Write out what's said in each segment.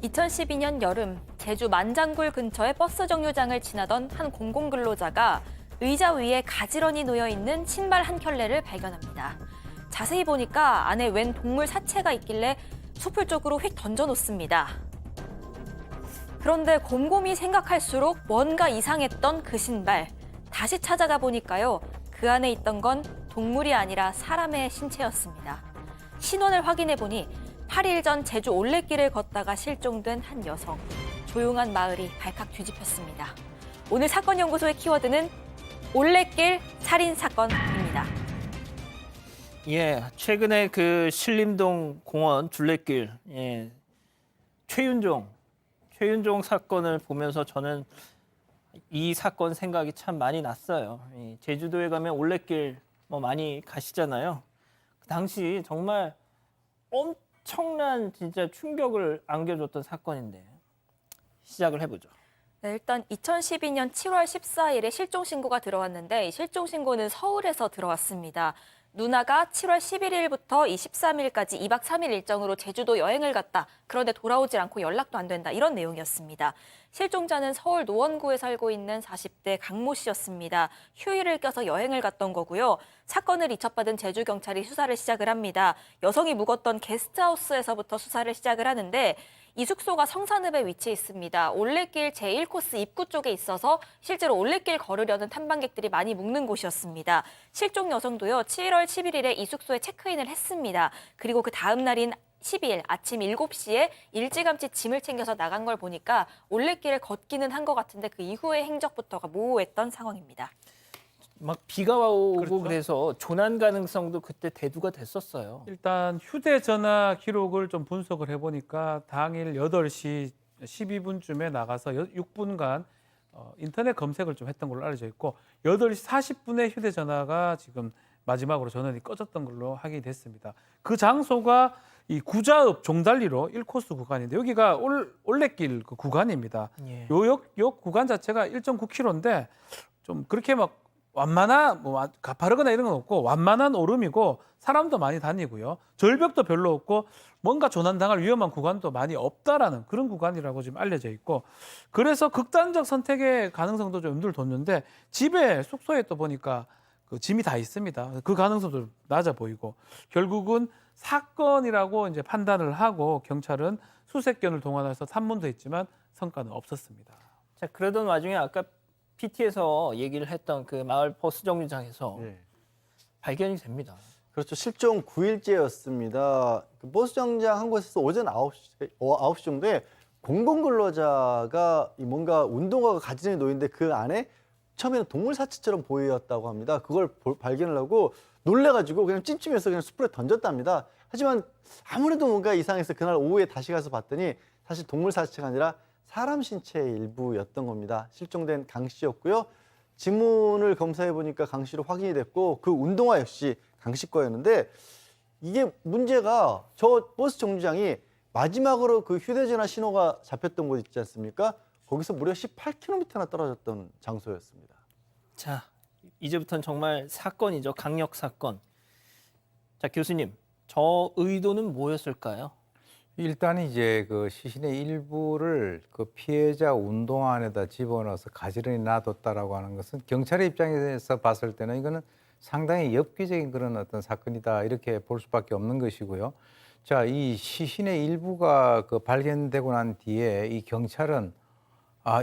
2012년 여름 제주 만장굴 근처의 버스 정류장을 지나던 한 공공근로자가 의자 위에 가지런히 놓여있는 신발 한 켤레를 발견합니다. 자세히 보니까 안에 웬 동물 사체가 있길래 숲을 쪽으로 휙 던져놓습니다. 그런데 곰곰이 생각할수록 뭔가 이상했던 그 신발. 다시 찾아가 보니까요. 그 안에 있던 건 동물이 아니라 사람의 신체였습니다. 신원을 확인해 보니 8일 전 제주 올레길을 걷다가 실종된 한 여성. 조용한 마을이 발칵 뒤집혔습니다. 오늘 사건연구소의 키워드는 올레길 살인사건입니다. 예, 최근에 그 신림동 공원 둘레길 최윤종 사건을 보면서 저는 이 사건 생각이 참 많이 났어요. 제주도에 가면 올레길 많이 가시잖아요. 그 당시 정말 엄청난 진짜 충격을 안겨줬던 사건인데 시작을 해보죠. 네, 일단 2012년 7월 14일에 실종 신고가 들어왔는데 이 실종 신고는 서울에서 들어왔습니다. 누나가 7월 11일부터 23일까지 2박 3일 일정으로 제주도 여행을 갔다. 그런데 돌아오질 않고 연락도 안 된다. 이런 내용이었습니다. 실종자는 서울 노원구에 살고 있는 40대 강모 씨였습니다. 휴일을 껴서 여행을 갔던 거고요. 사건을 이첩받은 제주경찰이 수사를 시작을 합니다. 여성이 묵었던 게스트하우스에서부터 수사를 시작을 하는데 이 숙소가 성산읍에 위치해 있습니다. 올레길 제1코스 입구 쪽에 있어서 실제로 올레길 걸으려는 탐방객들이 많이 묵는 곳이었습니다. 실종 여성도요, 7월 11일에 이 숙소에 체크인을 했습니다. 그리고 그 다음 날인 12일 아침 7시에 일찌감치 짐을 챙겨서 나간 걸 보니까 올레길을 걷기는 한 것 같은데 그 이후의 행적부터가 모호했던 상황입니다. 막 비가 오고 그렇죠. 그래서 조난 가능성도 그때 대두가 됐었어요. 일단 휴대전화 기록을 좀 분석을 해보니까 당일 8시 12분쯤에 나가서 6분간 인터넷 검색을 좀 했던 걸로 알려져 있고 8시 40분에 휴대전화가 지금 마지막으로 전원이 꺼졌던 걸로 확인이 됐습니다. 그 장소가 이 구자읍 종달리로 1코스 구간인데 여기가 올레길 그 구간입니다. 예. 요 구간 자체가 1.9km인데 좀 그렇게 막 가파르거나 이런 건 없고 완만한 오름이고 사람도 많이 다니고요. 절벽도 별로 없고 뭔가 조난당할 위험한 구간도 많이 없다라는 그런 구간이라고 지금 알려져 있고 그래서 극단적 선택의 가능성도 좀 염두를 뒀는데 집에 숙소에 또 보니까 그 짐이 다 있습니다. 그 가능성도 낮아 보이고 결국은 사건이라고 이제 판단을 하고 경찰은 수색견을 동원해서 탐문도 했지만 성과는 없었습니다. 자, 그러던 와중에 아까 PT에서 얘기를 했던 그 마을 버스 정류장에서 발견이 됩니다. 그렇죠. 실종 9일째였습니다. 그 버스 정류장 한 곳에서 오전 9시 정도에 공공근로자가 뭔가 운동화가 가지런히 놓이는데 그 안에 처음에는 동물 사체처럼 보였다고 합니다. 그걸 발견을 하고 놀래가지고 그냥 찜찜해서 그냥 숲으로 던졌답니다. 하지만 아무래도 뭔가 이상해서 그날 오후에 다시 가서 봤더니 사실 동물 사체가 아니라 사람 신체의 일부였던 겁니다. 실종된 강 씨였고요. 지문을 검사해 보니까 강 씨로 확인이 됐고 그 운동화 역시 강 씨 거였는데 이게 문제가 저 버스 정류장이 마지막으로 그 휴대전화 신호가 잡혔던 곳 있지 않습니까? 거기서 무려 18km나 떨어졌던 장소였습니다. 자, 이제부터는 정말 사건이죠. 강력 사건. 자, 교수님, 저 의도는 뭐였을까요? 일단 이제 그 시신의 일부를 그 피해자 운동화 안에다 집어넣어서 가지런히 놔뒀다라고 하는 것은 경찰의 입장에서 봤을 때는 이거는 상당히 엽기적인 그런 어떤 사건이다 이렇게 볼 수밖에 없는 것이고요. 자, 이 시신의 일부가 그 발견되고 난 뒤에 이 경찰은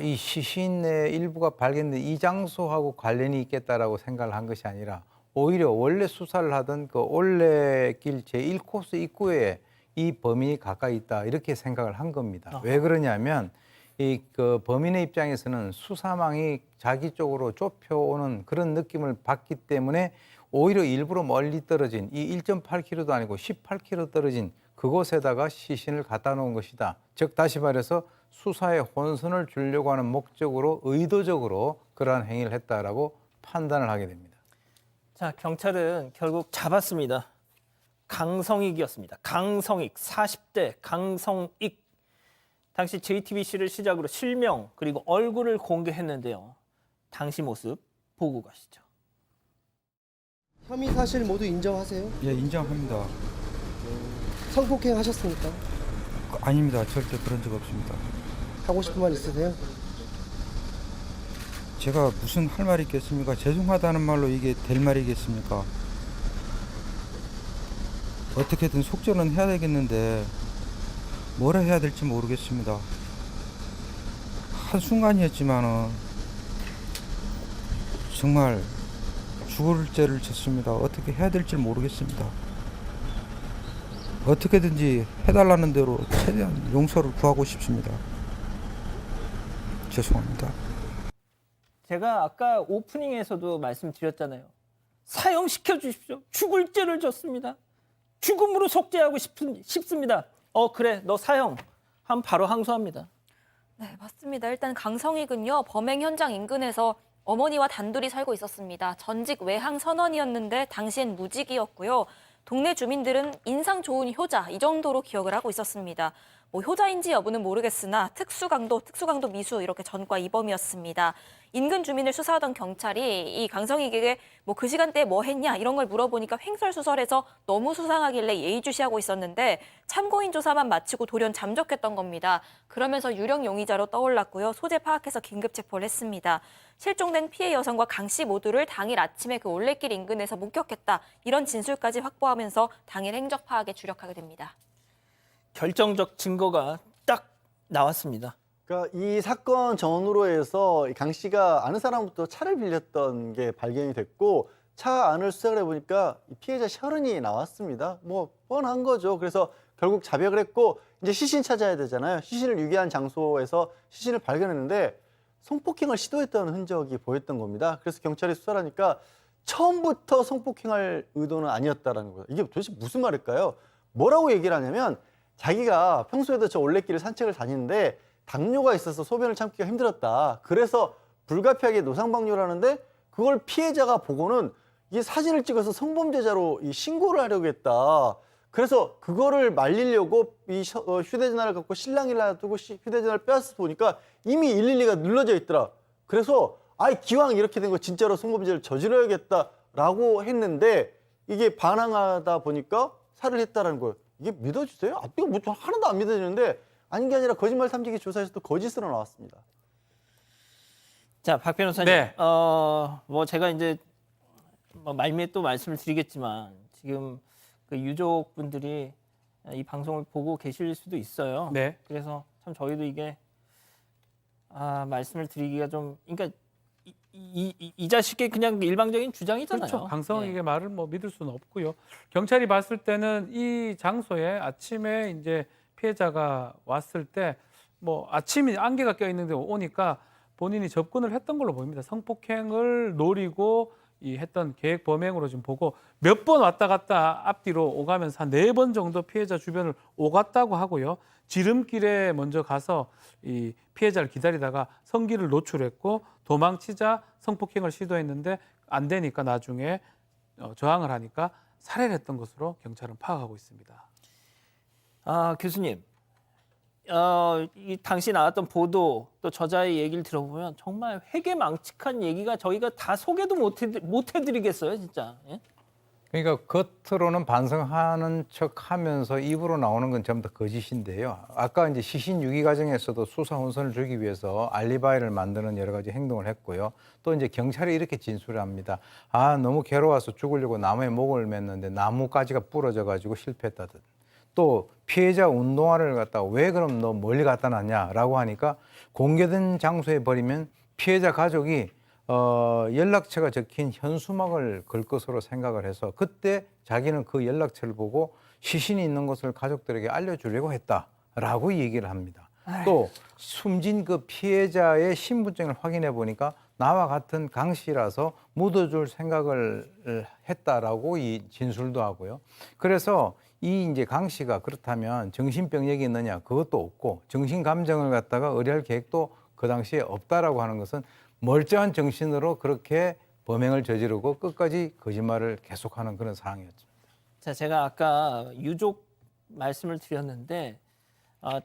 이 시신의 일부가 발견된 이 장소하고 관련이 있겠다라고 생각을 한 것이 아니라 오히려 원래 수사를 하던 그 올레길 제1코스 입구에 이 범인이 가까이 있다 이렇게 생각을 한 겁니다. 왜 그러냐면 이 그 범인의 입장에서는 수사망이 자기 쪽으로 좁혀오는 그런 느낌을 받기 때문에 오히려 일부러 멀리 떨어진 이 1.8km도 아니고 18km 떨어진 그곳에다가 시신을 갖다 놓은 것이다. 즉 다시 말해서 수사에 혼선을 주려고 하는 목적으로 의도적으로 그러한 행위를 했다라고 판단을 하게 됩니다. 자, 경찰은 결국 잡았습니다. 강성익이었습니다. 강성익, 40대 강성익. 당시 JTBC를 시작으로 실명 그리고 얼굴을 공개했는데요. 당시 모습 보고 가시죠. 혐의 사실 모두 인정하세요? 예, 인정합니다. 성폭행 하셨습니까? 아닙니다. 절대 그런 적 없습니다. 하고 싶은 말 있으세요? 제가 무슨 할 말이 있겠습니까? 죄송하다는 말로 이게 될 말이겠습니까? 어떻게든 속전은 해야 되겠는데 뭐라 해야 될지 모르겠습니다. 한순간이었지만은 정말 죽을 죄를 졌습니다. 어떻게 해야 될지 모르겠습니다. 어떻게든지 해달라는 대로 최대한 용서를 구하고 싶습니다. 죄송합니다. 제가 아까 오프닝에서도 말씀드렸잖아요. 사형시켜 주십시오. 죽을 죄를 졌습니다. 죽음으로 속죄하고 싶습니다. 그래, 너 사형. 하면 바로 항소합니다. 네, 맞습니다. 일단 강성익은요, 범행 현장 인근에서 어머니와 단둘이 살고 있었습니다. 전직 외항 선원이었는데 당시엔 무직이었고요. 동네 주민들은 인상 좋은 효자 이 정도로 기억을 하고 있었습니다. 뭐 효자인지 여부는 모르겠으나 특수강도 미수 이렇게 전과 이범이었습니다. 인근 주민을 수사하던 경찰이 이 강성익에게 뭐 그 시간대에 뭐 했냐 이런 걸 물어보니까 횡설수설해서 너무 수상하길래 예의주시하고 있었는데 참고인 조사만 마치고 돌연 잠적했던 겁니다. 그러면서 유령 용의자로 떠올랐고요. 소재 파악해서 긴급 체포를 했습니다. 실종된 피해 여성과 강 씨 모두를 당일 아침에 그 올레길 인근에서 목격했다. 이런 진술까지 확보하면서 당일 행적 파악에 주력하게 됩니다. 결정적 증거가 딱 나왔습니다. 그러니까 이 사건 전후로 해서 강 씨가 아는 사람부터 차를 빌렸던 게 발견이 됐고 차 안을 수색을 해보니까 피해자 혈흔이 나왔습니다. 뭐 뻔한 거죠. 그래서 결국 자백을 했고 이제 시신 찾아야 되잖아요. 시신을 유기한 장소에서 시신을 발견했는데 성폭행을 시도했다는 흔적이 보였던 겁니다. 그래서 경찰이 수사를 하니까 처음부터 성폭행할 의도는 아니었다라는 거예요. 이게 도대체 무슨 말일까요? 뭐라고 얘기를 하냐면 자기가 평소에도 저 올레길을 산책을 다니는데 당뇨가 있어서 소변을 참기가 힘들었다. 그래서 불가피하게 노상방뇨를 하는데 그걸 피해자가 보고는 이 사진을 찍어서 성범죄자로 이 신고를 하려고 했다. 그래서 그거를 말리려고 이 휴대전화를 갖고 신랑이 놔두고 휴대전화를 빼앗아서 보니까 이미 112가 눌러져 있더라. 그래서 기왕 이렇게 된 거 진짜로 성범죄를 저질러야겠다라고 했는데 이게 반항하다 보니까 살해를 했다라는 거예요. 이게 믿어주세요? 이거 뭐 하나도 안 믿어지는데 아닌 게 아니라 거짓말 탐지기 조사에서 또 거짓으로 나왔습니다. 자, 박 변호사님. 네. 뭐 제가 이제 뭐 말미에 또 말씀을 드리겠지만 지금 그 유족분들이 이 방송을 보고 계실 수도 있어요. 네. 그래서 참 저희도 이게 말씀을 드리기가 좀 그러니까 이 자식의 그냥 일방적인 주장이잖아요. 그렇죠. 강성익의 예. 말을 뭐 믿을 수는 없고요. 경찰이 봤을 때는 이 장소에 아침에 이제 피해자가 왔을 때 뭐 아침이 안개가 껴 있는데 오니까 본인이 접근을 했던 걸로 보입니다. 성폭행을 노리고 이 했던 계획 범행으로 지금 보고 몇 번 왔다 갔다 앞뒤로 오가면서 한 4번 정도 피해자 주변을 오갔다고 하고요. 지름길에 먼저 가서 이 피해자를 기다리다가 성기를 노출했고 도망치자 성폭행을 시도했는데 안 되니까 나중에 저항을 하니까 살해를 했던 것으로 경찰은 파악하고 있습니다. 교수님, 이 당시 나왔던 보도 또 저자의 얘기를 들어보면 정말 회개망측한 얘기가 저희가 다 소개도 못 해드리겠어요, 진짜. 예? 그러니까 겉으로는 반성하는 척하면서 입으로 나오는 건 전부 다 거짓인데요. 아까 이제 시신 유기 과정에서도 수사 혼선을 주기 위해서 알리바이를 만드는 여러 가지 행동을 했고요. 또 이제 경찰이 이렇게 진술을 합니다. 너무 괴로워서 죽으려고 나무에 목을 맸는데 나무가지가 부러져 가지고 실패했다든. 또 피해자 운동화를 갖다가 왜 그럼 너 멀리 갖다 놨냐라고 하니까 공개된 장소에 버리면 피해자 가족이 연락처가 적힌 현수막을 걸 것으로 생각을 해서 그때 자기는 그 연락처를 보고 시신이 있는 것을 가족들에게 알려주려고 했다라고 얘기를 합니다. 또 숨진 그 피해자의 신분증을 확인해 보니까 나와 같은 강 씨라서 묻어줄 생각을 했다라고 이 진술도 하고요. 그래서 이 이제 강 씨가 그렇다면 정신병력이 있느냐 그것도 없고 정신 감정을 갖다가 의뢰할 계획도 그 당시에 없다라고 하는 것은 멀쩡한 정신으로 그렇게 범행을 저지르고 끝까지 거짓말을 계속하는 그런 상황이었죠. 자, 제가 아까 유족 말씀을 드렸는데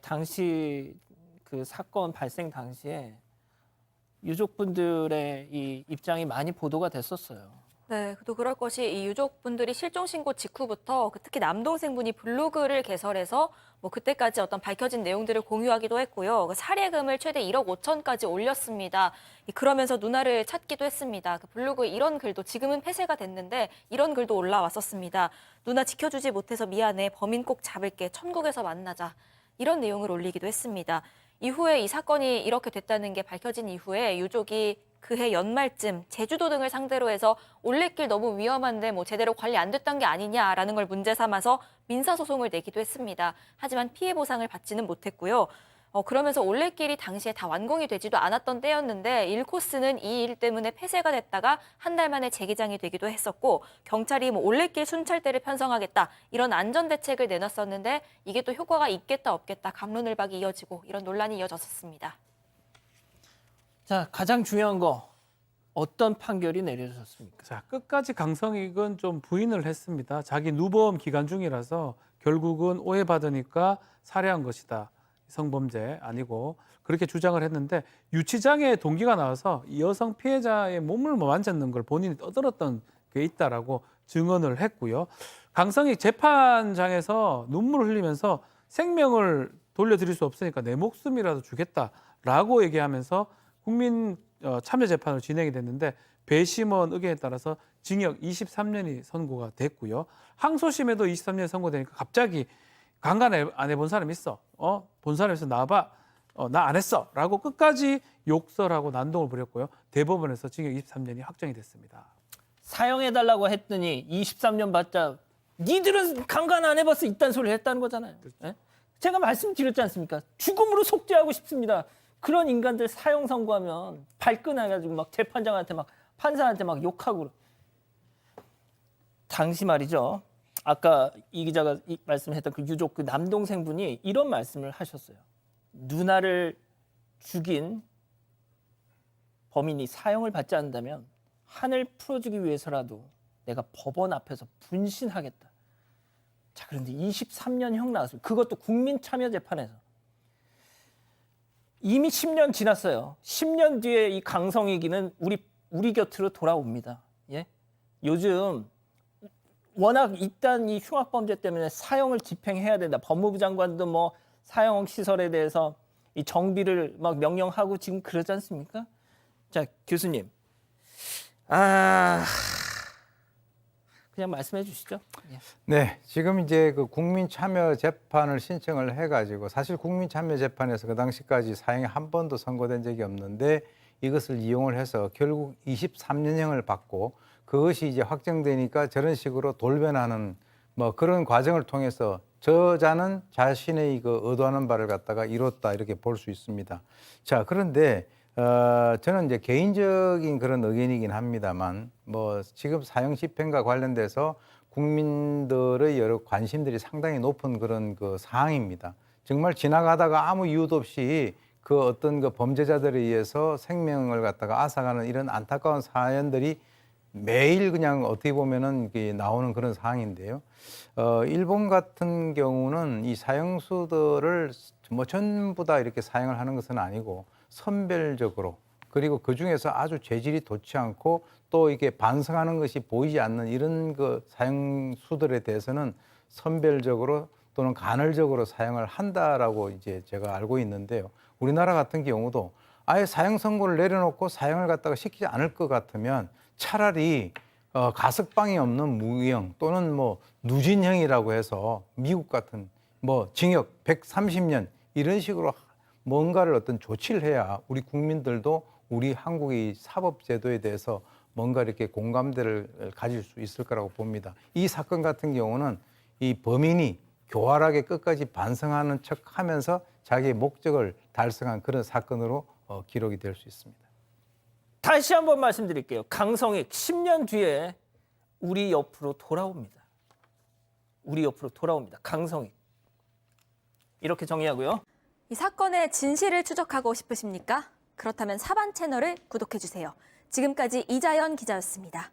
당시 그 사건 발생 당시에 유족분들의 이 입장이 많이 보도가 됐었어요. 네, 또 그럴 것이 이 유족분들이 실종 신고 직후부터 특히 남동생분이 블로그를 개설해서 뭐 그때까지 어떤 밝혀진 내용들을 공유하기도 했고요. 그 살해금을 최대 1억 5천까지 올렸습니다. 그러면서 누나를 찾기도 했습니다. 그 블로그에 이런 글도 지금은 폐쇄가 됐는데 이런 글도 올라왔었습니다. 누나 지켜주지 못해서 미안해. 범인 꼭 잡을게. 천국에서 만나자. 이런 내용을 올리기도 했습니다. 이후에 이 사건이 이렇게 됐다는 게 밝혀진 이후에 유족이 그해 연말쯤 제주도 등을 상대로 해서 올레길 너무 위험한데 뭐 제대로 관리 안 됐던 게 아니냐라는 걸 문제 삼아서 민사소송을 내기도 했습니다. 하지만 피해 보상을 받지는 못했고요. 그러면서 올레길이 당시에 다 완공이 되지도 않았던 때였는데 1코스는 이 일 때문에 폐쇄가 됐다가 한 달 만에 재개장이 되기도 했었고 경찰이 뭐 올레길 순찰대를 편성하겠다 이런 안전대책을 내놨었는데 이게 또 효과가 있겠다 없겠다 갑론을박이 이어지고 이런 논란이 이어졌었습니다. 자, 가장 중요한 거 어떤 판결이 내려졌습니까? 자, 끝까지 강성익은 좀 부인을 했습니다. 자기 누범 기간 중이라서 결국은 오해받으니까 살해한 것이다. 성범죄 아니고 그렇게 주장을 했는데 유치장에 동기가 나와서 이 여성 피해자의 몸을 만졌는 걸 본인이 떠들었던 게 있다라고 증언을 했고요. 강성익 재판장에서 눈물을 흘리면서 생명을 돌려드릴 수 없으니까 내 목숨이라도 주겠다라고 얘기하면서 국민 참여 재판으로 진행이 됐는데 배심원 의견에 따라서 징역 23년이 선고가 됐고요. 항소심에도 23년이 선고되니까 갑자기 강간 안 해본 사람 있어? 본 사람 있어 나와봐. 나 안 했어. 라고 끝까지 욕설하고 난동을 부렸고요. 대법원에서 징역 23년이 확정이 됐습니다. 사형해달라고 했더니 23년 받자 니들은 강간 안 해봤어 이딴 소리를 했다는 거잖아요. 예? 제가 말씀드렸지 않습니까? 죽음으로 속죄하고 싶습니다. 그런 인간들 사형 선고하면 발끈해가지고 막 재판장한테 막 판사한테 막 욕하고. 당시 말이죠. 아까 이 기자가 말씀했던 그 유족 그 남동생분이 이런 말씀을 하셨어요. 누나를 죽인 범인이 사형을 받지 않는다면 한을 풀어주기 위해서라도 내가 법원 앞에서 분신하겠다. 자, 그런데 23년형 나왔어요. 그것도 국민참여재판에서. 이미 10년 지났어요. 10년 뒤에 이 강성익이는 우리 곁으로 돌아옵니다. 예? 요즘 워낙 이딴 이 흉악범죄 때문에 사형을 집행해야 된다. 법무부 장관도 뭐 사형 시설에 대해서 이 정비를 막 명령하고 지금 그러지 않습니까? 자, 교수님. 그냥 말씀해 주시죠. 예. 네, 지금 이제 그 국민참여재판을 신청을 해가지고 사실 국민참여재판에서 그 당시까지 사형이 한 번도 선고된 적이 없는데 이것을 이용을 해서 결국 23년형을 받고 그것이 이제 확정되니까 저런 식으로 돌변하는 뭐 그런 과정을 통해서 저자는 자신의 그 의도하는 바를 갖다가 이뤘다 이렇게 볼 수 있습니다. 자, 그런데 저는 이제 개인적인 그런 의견이긴 합니다만 뭐 지금 사형 집행과 관련돼서 국민들의 여러 관심들이 상당히 높은 그런 그 사항입니다. 정말 지나가다가 아무 이유도 없이 그 어떤 그 범죄자들에 의해서 생명을 갖다가 앗아가는 이런 안타까운 사연들이 매일 그냥 어떻게 보면은 나오는 그런 상황인데요. 일본 같은 경우는 이 사형수들을 뭐 전부 다 이렇게 사형을 하는 것은 아니고 선별적으로 그리고 그 중에서 아주 죄질이 좋지 않고 또 이게 반성하는 것이 보이지 않는 이런 그 사형수들에 대해서는 선별적으로 또는 간헐적으로 사형을 한다라고 이제 제가 알고 있는데요. 우리나라 같은 경우도 아예 사형 선고를 내려놓고 사형을 갖다가 시키지 않을 것 같으면 차라리 가석방이 없는 무기형 또는 뭐 누진형이라고 해서 미국 같은 뭐 징역 130년 이런 식으로 뭔가를 어떤 조치를 해야 우리 국민들도 우리 한국의 사법제도에 대해서 뭔가 이렇게 공감대를 가질 수 있을 거라고 봅니다. 이 사건 같은 경우는 이 범인이 교활하게 끝까지 반성하는 척하면서 자기의 목적을 달성한 그런 사건으로 기록이 될 수 있습니다. 다시 한번 말씀드릴게요. 강성익 10년 뒤에 우리 옆으로 돌아옵니다. 우리 옆으로 돌아옵니다. 강성익. 이렇게 정리하고요. 이 사건의 진실을 추적하고 싶으십니까? 그렇다면 사반 채널을 구독해 주세요. 지금까지 이자연 기자였습니다.